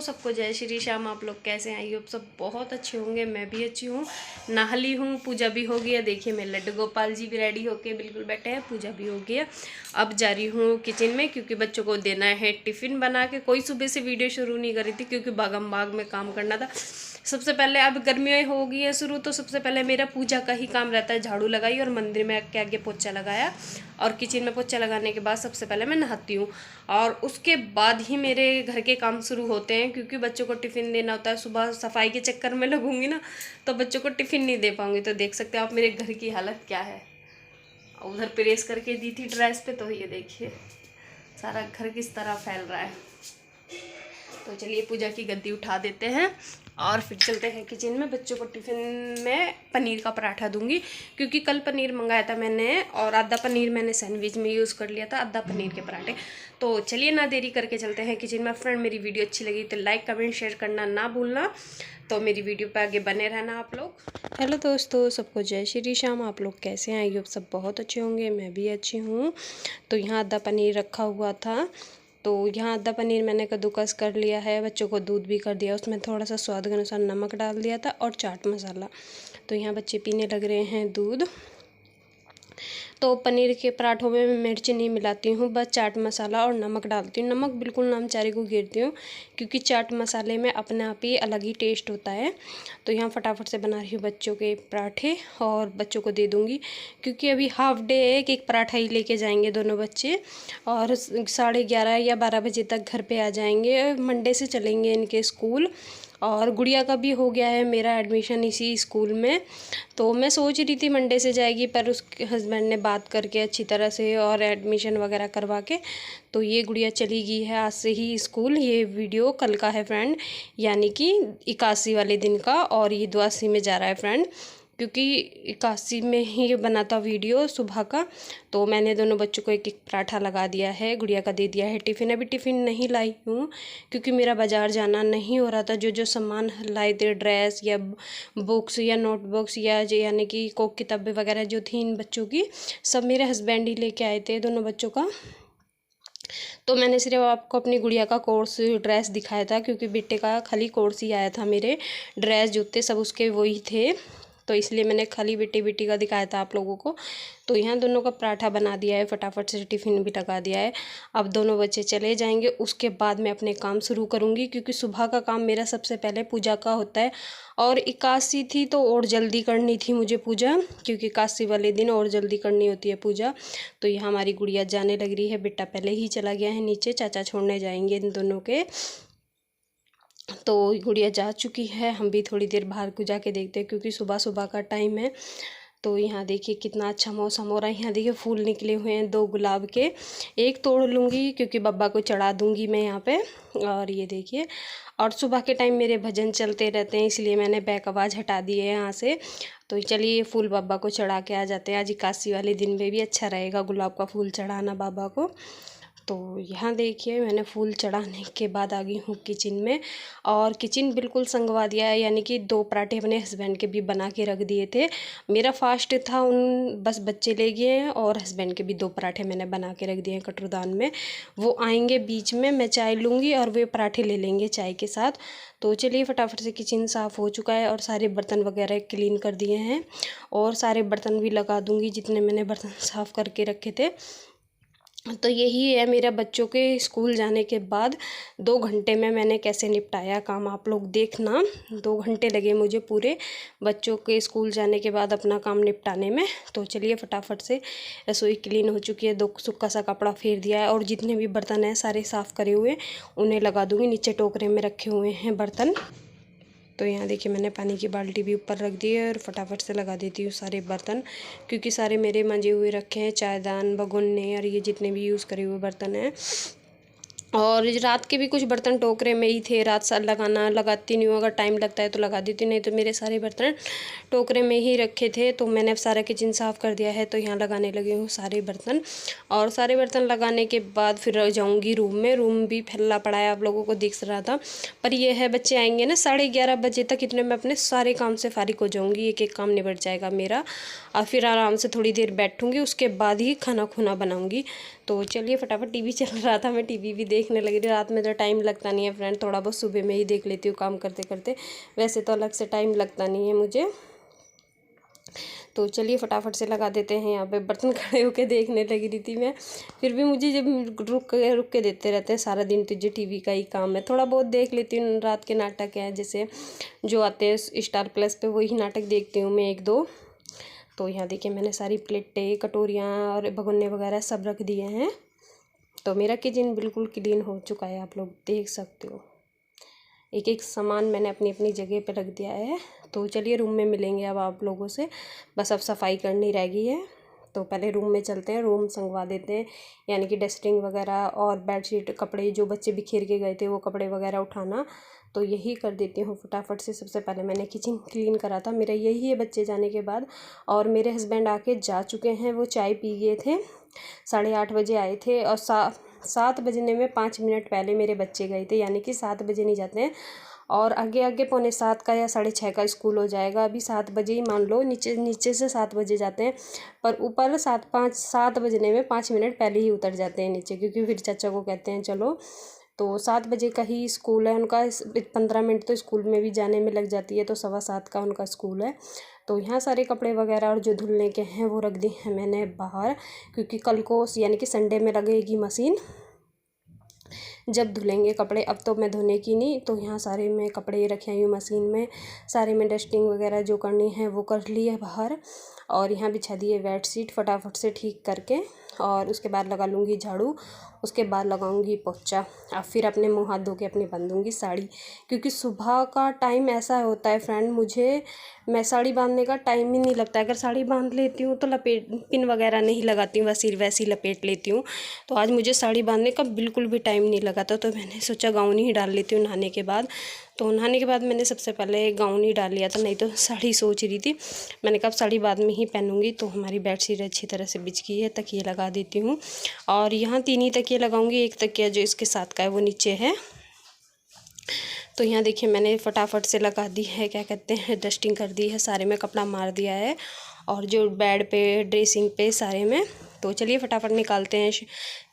सबको जय श्री श्याम। आप लोग कैसे हैं? ये सब बहुत अच्छे होंगे, मैं भी अच्छी हूँ। नहाली हूँ, पूजा भी हो गया। देखिए मेरे लड्डू गोपाल जी भी रेडी होके बिल्कुल बैठे हैं, पूजा भी हो गया। अब जा रही हूँ किचन में क्योंकि बच्चों को देना है टिफ़िन बना के। कोई सुबह से वीडियो शुरू नहीं करी थी क्योंकि भागम भाग में काम करना था। सबसे पहले अब गर्मियाँ हो गई है शुरू, तो सबसे पहले मेरा पूजा का ही काम रहता है। झाड़ू लगाई और मंदिर में के आगे पोछा लगाया, और किचन में पोछा लगाने के बाद सबसे पहले मैं नहाती हूँ और उसके बाद ही मेरे घर के काम शुरू होते हैं क्योंकि बच्चों को टिफ़िन देना होता है। सुबह सफाई के चक्कर में लगूंगी ना तो बच्चों को टिफ़िन नहीं दे पाऊंगी। तो देख सकते हो आप मेरे घर की हालत क्या है। उधर प्रेस करके दी थी ड्रेस पे, तो ये देखिए सारा घर किस तरह फैल रहा है। तो चलिए पूजा की गद्दी उठा देते हैं और फिर चलते हैं किचन में। बच्चों को टिफ़िन में पनीर का पराठा दूंगी क्योंकि कल पनीर मंगाया था मैंने, और आधा पनीर मैंने सैंडविच में यूज़ कर लिया था, आधा पनीर के पराठे। तो चलिए ना देरी करके चलते हैं किचन में। फ्रेंड मेरी वीडियो अच्छी लगी तो लाइक कमेंट शेयर करना ना भूलना। तो मेरी वीडियो पे आगे बने रहना आप लोग। हेलो दोस्तों, सबको जय श्री श्याम। आप लोग कैसे हैं? ये सब बहुत अच्छे होंगे, मैं भी अच्छी हूँ। तो यहाँ आधा पनीर रखा हुआ था, तो यहाँ आधा पनीर मैंने कद्दूकस कर लिया है। बच्चों को दूध भी कर दिया, उसमें थोड़ा सा स्वाद के अनुसार नमक डाल दिया था और चाट मसाला। तो यहाँ बच्चे पीने लग रहे हैं दूध। तो पनीर के पराठों में मैं मिर्च नहीं मिलाती हूँ, बस चाट मसाला और नमक डालती हूँ। नमक बिल्कुल नामचारे को गिरती हूँ क्योंकि चाट मसाले में अपने आप ही अलग ही टेस्ट होता है। तो यहाँ फटाफट से बना रही हूँ बच्चों के पराठे और बच्चों को दे दूँगी क्योंकि अभी हाफ डे है। एक पराठा ही लेके जाएंगे दोनों बच्चे और 11:30 या 12 बजे तक घर पर आ जाएंगे। मंडे से चलेंगे इनके स्कूल, और गुड़िया का भी हो गया है मेरा एडमिशन इसी स्कूल में। तो मैं सोच रही थी मंडे से जाएगी, पर उसके हस्बैंड ने बात करके अच्छी तरह से और एडमिशन वगैरह करवा के तो ये गुड़िया चली गई है आज से ही स्कूल। ये वीडियो कल का है फ्रेंड, यानी कि 81 वाले दिन का, और ये 82 में जा रहा है फ्रेंड क्योंकि 81 में ही बना था वीडियो सुबह का। तो मैंने दोनों बच्चों को एक एक पराठा लगा दिया है, गुड़िया का दे दिया है टिफ़िन। अभी टिफ़िन नहीं लाई हूँ क्योंकि मेरा बाज़ार जाना नहीं हो रहा था। जो जो सामान लाए थे, ड्रेस या बुक्स या नोटबुक्स या यानी कि कॉपी किताबें वगैरह जो थी इन बच्चों की, सब मेरे हस्बैंड ही लेके आए थे दोनों बच्चों का। तो मैंने सिर्फ आपको अपनी गुड़िया का कोर्स ड्रेस दिखाया था क्योंकि बेटे का खाली कोर्स ही आया था। मेरे ड्रेस जूते सब उसके वही थे, तो इसलिए मैंने खाली बेटी का दिखाया था आप लोगों को। तो यहाँ दोनों का पराठा बना दिया है, फटाफट से टिफ़िन भी लगा दिया है। अब दोनों बच्चे चले जाएंगे, उसके बाद मैं अपने काम शुरू करूँगी क्योंकि सुबह का काम मेरा सबसे पहले पूजा का होता है। और 81 थी तो और जल्दी करनी थी मुझे पूजा, क्योंकि 81 वाले दिन और जल्दी करनी होती है पूजा। तो यहाँ हमारी गुड़िया जाने लग रही है, बेटा पहले ही चला गया है नीचे, चाचा छोड़ने जाएंगे इन दोनों के। तो गुड़िया जा चुकी है, हम भी थोड़ी देर बाहर को जाके देखते हैं क्योंकि सुबह सुबह का टाइम है। तो यहाँ देखिए कितना अच्छा मौसम हो रहा है। यहाँ देखिए फूल निकले हुए हैं 2 गुलाब के, एक तोड़ लूँगी क्योंकि बब्बा को चढ़ा दूँगी मैं यहाँ पे। और ये देखिए, और सुबह के टाइम मेरे भजन चलते रहते हैं इसलिए मैंने बैक आवाज़ हटा दी है यहाँ से। तो चलिए फूल बाबा को चढ़ा के आ जाते हैं। आज 81 वाले दिन में भी अच्छा रहेगा गुलाब का फूल चढ़ाना बाबा को। तो यहाँ देखिए मैंने फूल चढ़ाने के बाद आ गई हूँ किचन में, और किचन बिल्कुल संगवा दिया है, यानी कि 2 पराठे अपने हस्बैंड के भी बना के रख दिए थे। मेरा फास्ट था, उन बस बच्चे ले गए हैं, और हस्बैंड के भी 2 पराठे मैंने बना के रख दिए हैं कटरदान में। वो आएंगे बीच में, मैं चाय लूँगी और वे पराठे ले लेंगे चाय के साथ। तो चलिए फटाफट से किचन साफ़ हो चुका है और सारे बर्तन वगैरह क्लीन कर दिए हैं, और सारे बर्तन भी लगा दूँगी जितने मैंने बर्तन साफ़ करके रखे थे। तो यही है मेरा बच्चों के स्कूल जाने के बाद 2 घंटे में मैंने कैसे निपटाया काम, आप लोग देखना। 2 घंटे लगे मुझे पूरे बच्चों के स्कूल जाने के बाद अपना काम निपटाने में। तो चलिए फटाफट से, रसोई क्लीन हो चुकी है, 2 सूखा सा कपड़ा फेर दिया है, और जितने भी बर्तन हैं सारे साफ़ करे हुए उन्हें लगा दूँगी। नीचे टोकरे में रखे हुए हैं बर्तन। तो यहाँ देखिए मैंने पानी की बाल्टी भी ऊपर रख दी है और फटाफट से लगा देती हूँ सारे बर्तन, क्योंकि सारे मेरे मंजे हुए रखे हैं, चायदान, भगोने और ये जितने भी यूज़ करे हुए बर्तन हैं। और रात के भी कुछ बर्तन टोकरे में ही थे, रात साल लगाती नहीं हूँ, अगर टाइम लगता है तो लगा देती, नहीं तो मेरे सारे बर्तन टोकरे में ही रखे थे। तो मैंने अब सारा किचन साफ़ कर दिया है, तो यहाँ लगाने लगी हूँ सारे बर्तन। और सारे बर्तन लगाने के बाद फिर जाऊँगी रूम में। रूम भी फैला पड़ा है, आप लोगों को दिख रहा था, पर यह है बच्चे आएंगे ना 11:30 बजे तक, इतने में अपने सारे काम से फारिग हो जाऊँगी, एक एक काम निबट जाएगा मेरा, और फिर आराम से थोड़ी देर बैठूँगी, उसके बाद ही खाना खुना बनाऊँगी। तो चलिए फटाफट, टीवी चल रहा था, मैं टीवी भी देख देखने लगी थी। रात में तो टाइम लगता नहीं है फ्रेंड, थोड़ा बहुत सुबह में ही देख लेती हूँ काम करते करते, वैसे तो अलग से टाइम लगता नहीं है मुझे। तो चलिए फटाफट से लगा देते हैं। यहाँ पे बर्तन खड़े होके देखने लगी रही थी मैं, फिर भी मुझे जब रुक के देते रहते हैं सारा दिन, तुझे टीवी का ही काम है। थोड़ा बहुत देख लेती हूँ, रात के नाटक हैं जैसे जो आते हैं स्टार प्लस पे, वही नाटक देखती हूँ मैं 1-2। तो यहाँ देखिए मैंने सारी प्लेटें, कटोरियाँ और भगोने वगैरह सब रख दिए हैं। तो मेरा किचन बिल्कुल क्लीन हो चुका है, आप लोग देख सकते हो। एक एक सामान मैंने अपनी अपनी जगह पे रख दिया है। तो चलिए रूम में मिलेंगे अब आप लोगों से, बस अब सफाई करनी रह गई है। तो पहले रूम में चलते हैं, रूम संगवा देते हैं, यानी कि डस्टिंग वगैरह और बेडशीट, कपड़े जो बच्चे बिखेर के गए थे वो कपड़े वगैरह उठाना, तो यही कर देती हूँ फटाफट से। सबसे पहले मैंने किचन क्लीन करा था, मेरा यही है बच्चे जाने के बाद। और मेरे हस्बैंड आके जा चुके हैं, वो चाय पी गए थे, 8:30 बजे आए थे, और 7 बजने में 5 मिनट पहले मेरे बच्चे गए थे, यानी कि 7 बजे नहीं जाते हैं। और आगे आगे 6:45 का या 6:30 का स्कूल हो जाएगा। अभी 7 बजे ही मान लो, नीचे से 7 बजे जाते हैं, पर ऊपर 7 बजने में 5 मिनट पहले ही उतर जाते हैं नीचे, क्योंकि फिर चाचा को कहते हैं चलो। तो 7 बजे का ही स्कूल है उनका, 15 मिनट तो स्कूल में भी जाने में लग जाती है, तो 7:15 का उनका स्कूल है। तो यहाँ सारे कपड़े वगैरह और जो धुलने के हैं वो रख दिए हैं मैंने बाहर, क्योंकि कल को यानी कि संडे में लगेगी मशीन, जब धुलेंगे कपड़े। अब तो मैं धोने की नहीं, तो यहाँ सारे मैं कपड़े रखे आई हूँ मशीन में, सारे में डस्टिंग वगैरह जो करनी है वो कर ली है बाहर। और यहाँ बिछा दी है बेडशीट फटाफट से ठीक करके, और उसके बाद लगा लूँगी झाड़ू, उसके बाद लगाऊंगी पोछा, और फिर अपने मुंह हाथ धो के अपनी बांधूंगी साड़ी, क्योंकि सुबह का टाइम ऐसा होता है फ्रेंड, मैं साड़ी बांधने का टाइम ही नहीं लगता है। अगर साड़ी बांध लेती हूँ तो पिन वगैरह नहीं लगाती हूँ, वैसे ही लपेट लेती हूँ। तो आज मुझे साड़ी बांधने का बिल्कुल भी टाइम नहीं लगा था, तो मैंने सोचा गाउन ही डाल लेती हूँ नहाने के बाद। तो नहाने के बाद मैंने सबसे पहले गाउन ही डाल लिया था, नहीं तो साड़ी सोच रही थी। मैंने कहा साड़ी बाद में ही पहनूंगी। तो हमारी बेडशीट अच्छी तरह से बिछ गई है, तकिए लगा देती हूँ। और यहाँ 3 ही तकिए लगाऊंगी, एक तकिया जो इसके साथ का है वो नीचे है। तो यहाँ देखिए मैंने फटाफट से लगा दी है, क्या कहते हैं, डस्टिंग कर दी है, सारे में कपड़ा मार दिया है, और जो बेड पे, ड्रेसिंग पे, सारे में। तो चलिए फटाफट निकालते हैं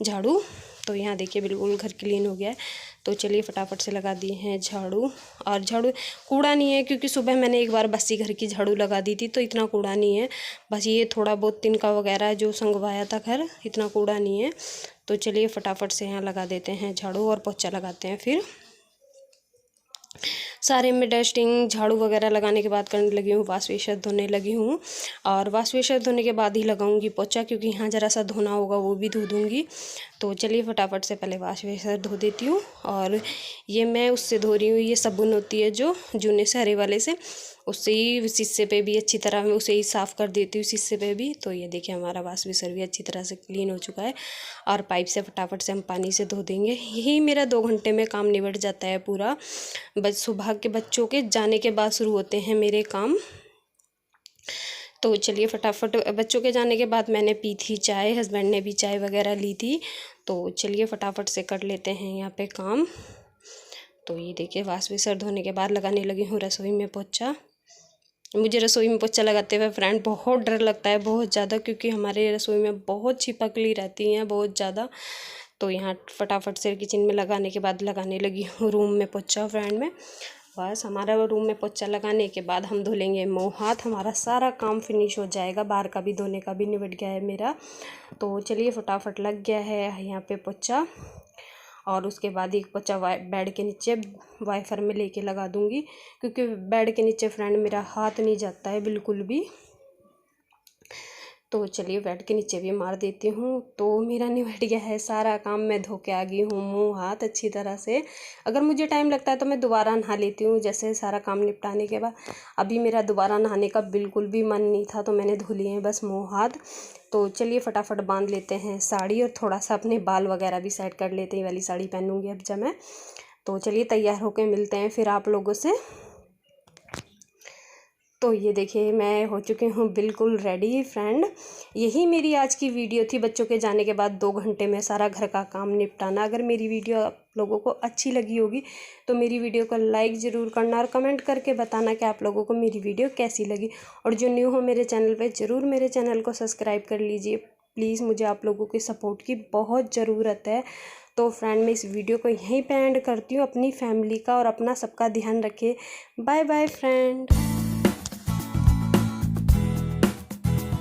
झाड़ू। तो यहाँ देखिए बिल्कुल घर क्लीन हो गया है। तो चलिए फटाफट से लगा दिए हैं झाड़ू। और झाड़ू कूड़ा नहीं है, क्योंकि सुबह मैंने एक बार बस्सी घर की झाड़ू लगा दी थी, तो इतना कूड़ा नहीं है। बस ये थोड़ा बहुत तिनका वगैरह जो संगवाया था घर, इतना कूड़ा नहीं है। तो चलिए फटाफट से यहाँ लगा देते हैं झाड़ू, और पोछा लगाते हैं फिर। सारे में डस्टिंग झाड़ू वगैरह लगाने के बाद करने लगी हूँ, वाश बेसिन धोने लगी हूँ। और वाश बेसिन धोने के बाद ही लगाऊंगी पोछा, क्योंकि यहाँ ज़रा सा धोना होगा, वो भी धो दूँगी। तो चलिए फटाफट से पहले वाश बेसिन धो देती हूँ। और ये मैं उससे धो रही हूँ, ये साबुन होती है जो जूने से, हरे वाले से, उससे ही शीशे पे भी अच्छी तरह मैं उसे ही साफ़ कर देती हूँ, शीशे पे भी। तो ये देखिए हमारा वाश बेसिन भी अच्छी तरह से क्लीन हो चुका है, और पाइप से फटाफट से हम पानी से धो देंगे। यही मेरा 2 घंटे में काम निबट जाता है पूरा। सुबह के बच्चों के जाने के बाद शुरू होते हैं मेरे काम। तो चलिए फटाफट, बच्चों के जाने के बाद मैंने पी थी चाय, हस्बैंड ने भी चाय वगैरह ली थी। तो चलिए फटाफट से कर लेते हैं यहाँ पे काम। तो ये देखिए वाश बेसिन धोने के बाद लगाने लगी हूँ रसोई में पोछा। मुझे रसोई में पोछा लगाते हुए फ्रेंड बहुत डर लगता है, बहुत ज़्यादा, क्योंकि हमारे रसोई में बहुत छिपकली रहती हैं, बहुत ज़्यादा। तो यहाँ फटाफट से किचन में लगाने के बाद लगाने लगी हूँ रूम में पोछा फ्रेंड में। बस हमारा रूम में पोछा लगाने के बाद हम धो लेंगे मुँह हाथ, हमारा सारा काम फिनिश हो जाएगा। बाहर का भी धोने का भी निबट गया है मेरा। तो चलिए फटाफट लग गया है यहाँ पे पोछा। और उसके बाद एक पोछा बेड के नीचे वाइफर में लेके लगा दूँगी, क्योंकि बेड के नीचे फ्रेंड मेरा हाथ नहीं जाता है बिल्कुल भी। तो चलिए बेड के नीचे भी मार देती हूँ। तो मेरा निबट गया है सारा काम, मैं धो के आ गई हूँ मुँह हाथ अच्छी तरह से। अगर मुझे टाइम लगता है तो मैं दोबारा नहा लेती हूँ, जैसे सारा काम निपटाने के बाद। अभी मेरा दोबारा नहाने का बिल्कुल भी मन नहीं था, तो मैंने धो लिए हैं बस मुँह हाथ। तो चलिए फटाफट बांध लेते हैं साड़ी, और थोड़ा सा अपने बाल वगैरह भी सेट कर लेते हैं। वाली साड़ी पहनूंगी अब जब मैं। तो चलिए तैयार होकर मिलते हैं फिर आप लोगों से। तो ये देखिए मैं हो चुकी हूँ बिल्कुल रेडी फ्रेंड। यही मेरी आज की वीडियो थी, बच्चों के जाने के बाद 2 घंटे में सारा घर का काम निपटाना। अगर मेरी वीडियो आप लोगों को अच्छी लगी होगी तो मेरी वीडियो को लाइक ज़रूर करना, और कमेंट करके बताना कि आप लोगों को मेरी वीडियो कैसी लगी। और जो न्यू हो मेरे चैनल पे, ज़रूर मेरे चैनल को सब्सक्राइब कर लीजिए प्लीज़। मुझे आप लोगों के सपोर्ट की बहुत ज़रूरत है। तो फ्रेंड मैं इस वीडियो को यहीं पे एंड करती हूँ। अपनी फैमिली का और अपना सबका ध्यान रखें। Bye bye friend.